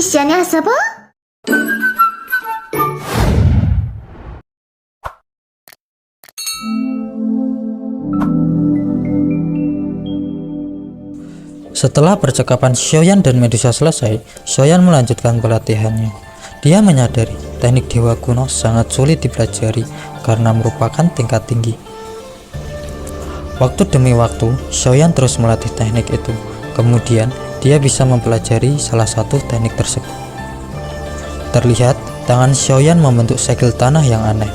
一緒に遊ぼう。 Setelah percakapan Xiaoyan dan Medusa selesai, Xiaoyan melanjutkan pelatihannya. Dia menyadari teknik dewa kuno sangat sulit dipelajari karena merupakan tingkat tinggi. Waktu demi waktu, Xiaoyan terus melatih teknik itu. Kemudian, dia bisa mempelajari salah satu teknik tersebut. Terlihat, tangan Xiaoyan membentuk segel tanah yang aneh.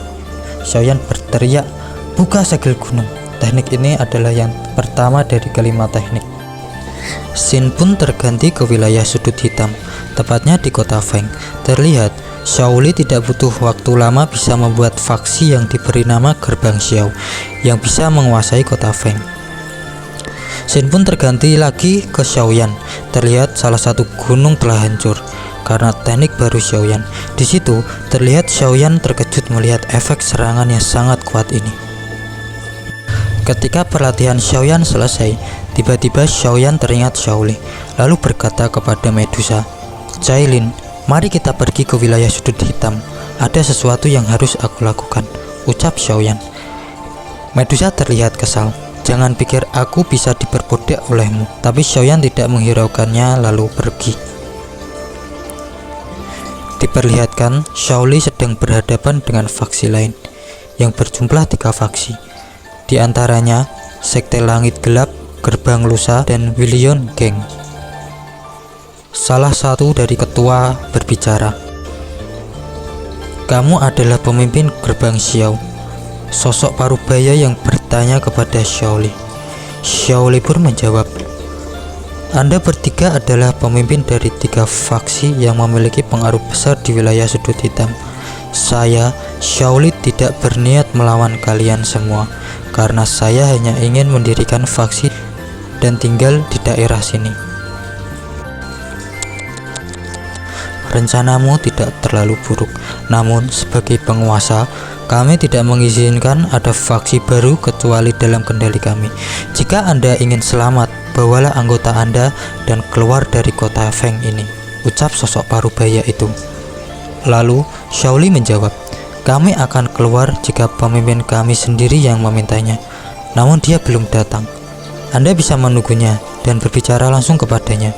Xiaoyan berteriak, "Buka segel gunung." Teknik ini adalah yang pertama dari kelima teknik. Scene pun terganti ke wilayah sudut hitam, tepatnya di kota Feng. Terlihat, Xiaoli tidak butuh waktu lama bisa membuat faksi yang diberi nama Gerbang Xiao, yang bisa menguasai kota Feng. Scene pun terganti lagi ke Xiaoyan. Terlihat salah satu gunung telah hancur karena teknik baru Xiaoyan. Di situ terlihat Xiaoyan terkejut melihat efek serangan yang sangat kuat ini. Ketika pelatihan Xiaoyan selesai, tiba-tiba Xiaoyan teringat Xiaoli, lalu berkata kepada Medusa, "Cailin, mari kita pergi ke wilayah sudut hitam. Ada sesuatu yang harus aku lakukan," ucap Xiaoyan. Medusa terlihat kesal. "Jangan pikir aku bisa diperbudak olehmu." Tapi Xiaoyan tidak menghiraukannya lalu pergi. Diperlihatkan Xiaoli sedang berhadapan dengan faksi lain yang berjumlah 3 faksi. Di antaranya Sekte Langit Gelap, Gerbang Lusa, dan Willion Gang. Salah satu dari ketua berbicara, "Kamu adalah pemimpin Gerbang Xiao." Sosok parubaya yang bertanya kepada Xiaoli. Xiaoli pun menjawab, "Anda bertiga adalah pemimpin dari 3 faksi yang memiliki pengaruh besar di wilayah sudut hitam. Saya, Xiaoli, tidak berniat melawan kalian semua, karena saya hanya ingin mendirikan faksi dan tinggal di daerah sini. Rencanamu tidak terlalu buruk, namun sebagai penguasa, kami tidak mengizinkan ada faksi baru kecuali dalam kendali kami. Jika Anda ingin selamat, bawalah anggota Anda dan keluar dari kota Feng ini," ucap sosok parubaya itu. Lalu Xiaoli menjawab, "Kami akan keluar jika pemimpin kami sendiri yang memintanya. Namun dia belum datang. Anda bisa menunggunya dan berbicara langsung kepadanya."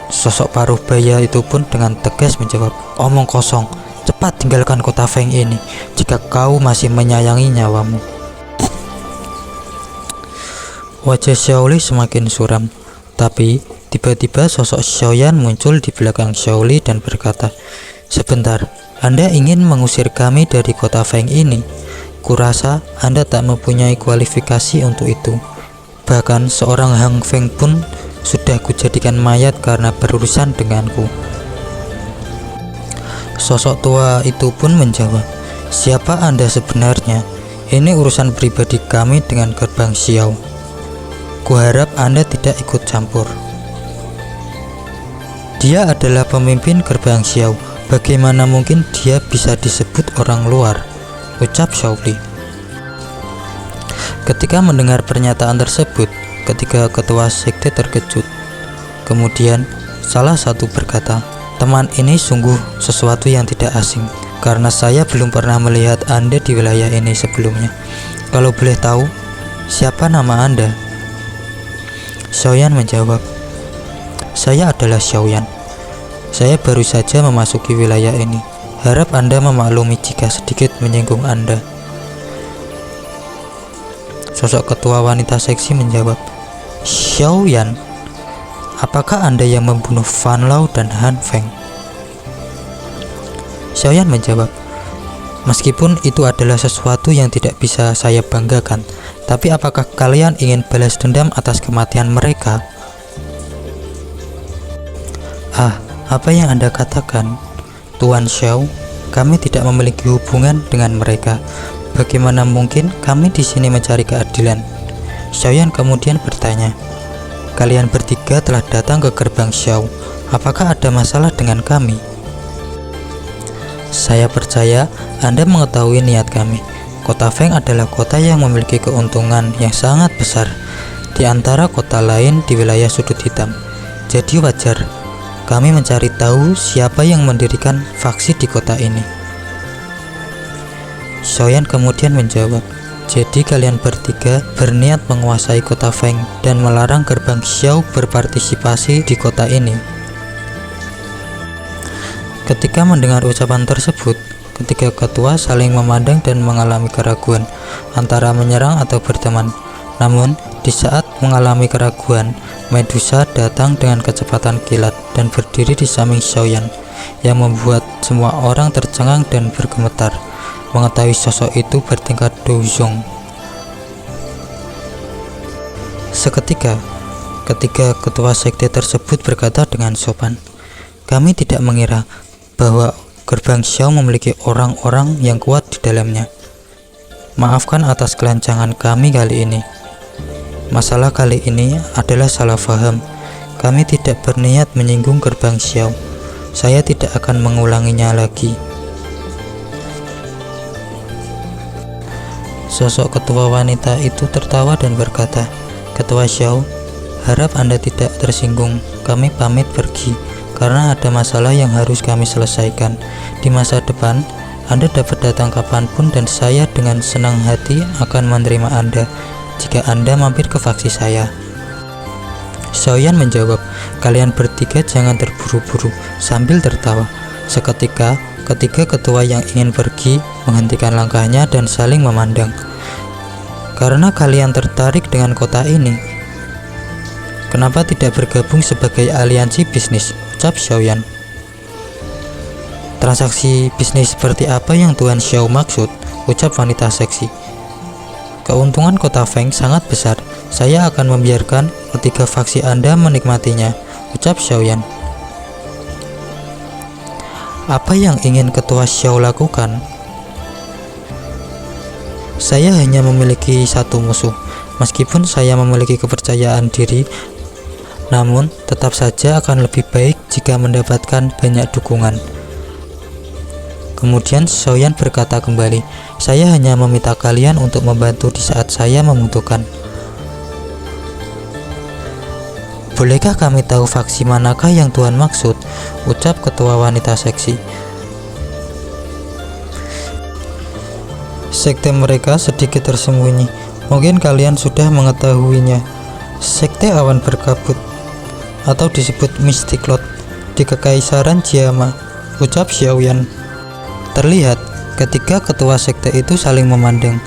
Sosok parubaya itu pun dengan tegas menjawab, "Omong kosong, cepat tinggalkan kota Feng ini jika kau masih menyayangi nyawamu." Wajah Xiaoli semakin suram, tapi tiba-tiba sosok Xiaoyan muncul di belakang Xiaoli dan berkata, "Sebentar, Anda ingin mengusir kami dari kota Feng ini? Kurasa Anda tak mempunyai kualifikasi untuk itu. Bahkan seorang Hang Feng pun sudah kujadikan mayat karena berurusan denganku." Sosok tua itu pun menjawab, "Siapa Anda sebenarnya? Ini urusan pribadi kami dengan Gerbang Xiao. Kuharap Anda tidak ikut campur." "Dia adalah pemimpin Gerbang Xiao. Bagaimana mungkin dia bisa disebut orang luar?" ucap Xiaoli. Ketika mendengar pernyataan tersebut, ketiga ketua sekte terkejut. Kemudian salah satu berkata, "Teman ini sungguh sesuatu yang tidak asing, karena saya belum pernah melihat Anda di wilayah ini sebelumnya. Kalau boleh tahu, siapa nama Anda?" Xiaoyan menjawab, "Saya adalah Xiaoyan. Saya baru saja memasuki wilayah ini. Harap Anda memaklumi jika sedikit menyinggung Anda." Sosok ketua wanita seksi menjawab, "Xiaoyan, apakah Anda yang membunuh Fan Lao dan Han Feng?" Xiaoyan menjawab, "Meskipun itu adalah sesuatu yang tidak bisa saya banggakan, tapi apakah kalian ingin balas dendam atas kematian mereka?" Apa yang Anda katakan, Tuan Xiao? Kami tidak memiliki hubungan dengan mereka. Bagaimana mungkin kami di sini mencari keadilan?" Xiaoyan kemudian bertanya, "Kalian bertiga telah datang ke Gerbang Xiao. Apakah ada masalah dengan kami?" "Saya percaya Anda mengetahui niat kami. Kota Feng adalah kota yang memiliki keuntungan yang sangat besar di antara kota lain di wilayah sudut hitam. Jadi wajar Kami mencari tahu siapa yang mendirikan faksi di kota ini. Xiaoyan kemudian menjawab, jadi kalian bertiga berniat menguasai kota Feng dan melarang gerbang Xiao berpartisipasi di kota ini. Ketika mendengar ucapan tersebut, ketiga ketua saling memandang dan mengalami keraguan antara menyerang atau berteman. Namun, di saat mengalami keraguan, Medusa datang dengan kecepatan kilat dan berdiri di samping Xiaoyan, yang membuat semua orang tercengang dan bergemetar mengetahui sosok itu bertingkat Douzong. Seketika, ketiga ketua sekte tersebut berkata dengan sopan, "Kami tidak mengira bahwa gerbang Xiao memiliki orang-orang yang kuat di dalamnya. Maafkan atas kelancangan kami kali ini. Masalah kali ini adalah salah paham. Kami tidak berniat menyinggung gerbang Xiao. Saya tidak akan mengulanginya lagi." Sosok ketua wanita itu tertawa dan berkata, "Ketua Xiao, harap Anda tidak tersinggung. Kami pamit pergi karena ada masalah yang harus kami selesaikan. Di masa depan, Anda dapat datang kapanpun dan saya dengan senang hati akan menerima Anda jika Anda mampir ke faksi saya." Xiaoyan menjawab, "Kalian bertiga jangan terburu-buru," sambil tertawa. Seketika, ketiga ketua yang ingin pergi menghentikan langkahnya dan saling memandang. "Karena kalian tertarik dengan kota ini, kenapa tidak bergabung sebagai aliansi bisnis?" ucap Xiaoyan. "Transaksi bisnis seperti apa yang Tuan Xiao maksud?" ucap wanita seksi. "Keuntungan kota Feng sangat besar. Saya akan membiarkan ketiga faksi Anda menikmatinya," ucap Xiaoyan. "Apa yang ingin ketua Xiao lakukan? Saya hanya memiliki satu musuh. Meskipun saya memiliki kepercayaan diri, namun tetap saja akan lebih baik jika mendapatkan banyak dukungan." Kemudian Xiaoyan berkata kembali, "Saya hanya meminta kalian untuk membantu di saat saya membutuhkan." "Bolehkah kami tahu faksi manakah yang Tuhan maksud?" ucap ketua wanita seksi. "Sekte mereka sedikit tersembunyi. Mungkin kalian sudah mengetahuinya. Sekte awan berkabut, atau disebut Mystic Lord, di Kekaisaran Jiama," ucap Xiaoyan. Terlihat ketiga ketua sekte itu saling memandang.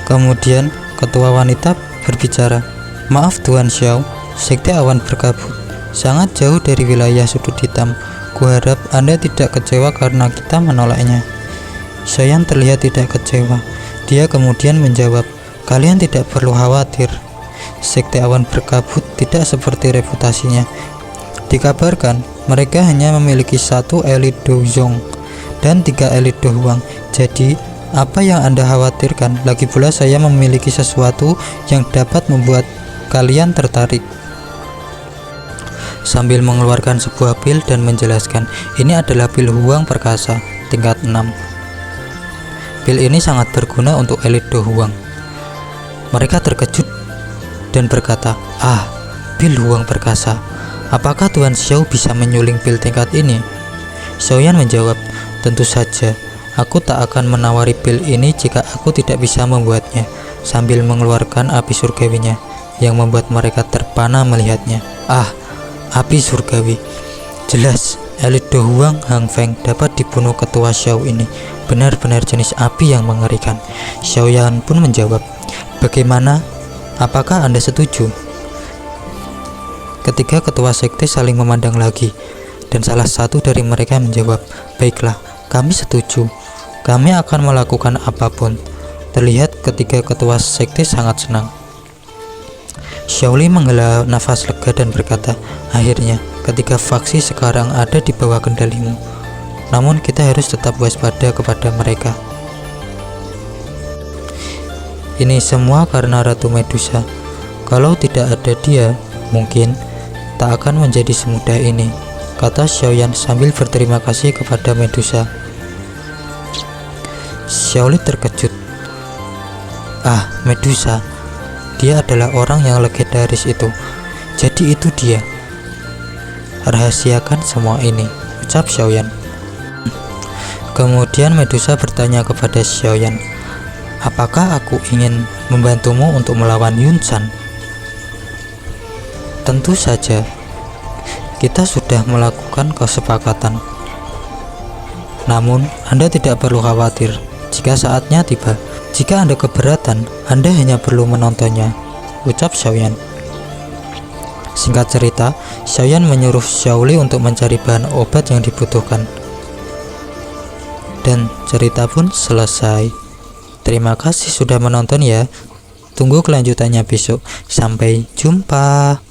Kemudian ketua wanita berbicara, "Maaf Tuan Xiao, sekte awan berkabut sangat jauh dari wilayah sudut hitam. Kuharap Anda tidak kecewa karena kita menolaknya." Xiaoyan terlihat tidak kecewa. Dia kemudian menjawab, "Kalian tidak perlu khawatir. Sekte awan berkabut tidak seperti reputasinya. Dikabarkan mereka hanya memiliki satu elit Douzong dan 3 elit Dohuang. Jadi apa yang Anda khawatirkan? Lagi pula saya memiliki sesuatu yang dapat membuat kalian tertarik." Sambil mengeluarkan sebuah pil dan menjelaskan, "Ini adalah pil Huang perkasa tingkat 6. Pil ini sangat berguna untuk elit Dohuang." Mereka terkejut dan berkata, "Ah, pil Huang perkasa. Apakah Tuan Xiao bisa menyuling pil tingkat ini?" Xiaoyan menjawab, "Tentu saja. Aku tak akan menawari pil ini jika aku tidak bisa membuatnya," sambil mengeluarkan api surgawinya yang membuat mereka terpana melihatnya. Ah, api surgawi. Jelas elit Dohuang Hang Feng dapat dibunuh ketua Xiao ini. Benar-benar jenis api yang mengerikan. Xiaoyan pun menjawab, "Bagaimana? Apakah Anda setuju?" Ketiga ketua sekte saling memandang lagi, dan salah satu dari mereka menjawab, "Baiklah, kami setuju. Kami akan melakukan apapun." Terlihat ketiga ketua sekte sangat senang. Xiaoli menghela nafas lega dan berkata, "Akhirnya, ketiga faksi sekarang ada di bawah kendalimu. Namun kita harus tetap waspada kepada mereka. Ini semua karena Ratu Medusa. Kalau tidak ada dia, mungkin tak akan menjadi semudah ini," kata Xiaoyan sambil berterima kasih kepada Medusa. Xiaoli terkejut. "Ah, Medusa. Dia adalah orang yang legendaris itu. Jadi itu dia." rahasiakan semua ini, ucap Xiaoyan. Kemudian Medusa bertanya kepada Xiaoyan, apakah aku ingin membantumu untuk melawan Yun Chan? Tentu saja, kita sudah melakukan kesepakatan. Namun, Anda tidak perlu khawatir jika saatnya tiba. Jika Anda keberatan, Anda hanya perlu menontonnya, ucap Xiaoyan. Singkat cerita, Xiaoyan menyuruh Xiaoli untuk mencari bahan obat yang dibutuhkan. Dan cerita pun selesai. Terima kasih sudah menonton ya. Tunggu kelanjutannya besok. Sampai jumpa.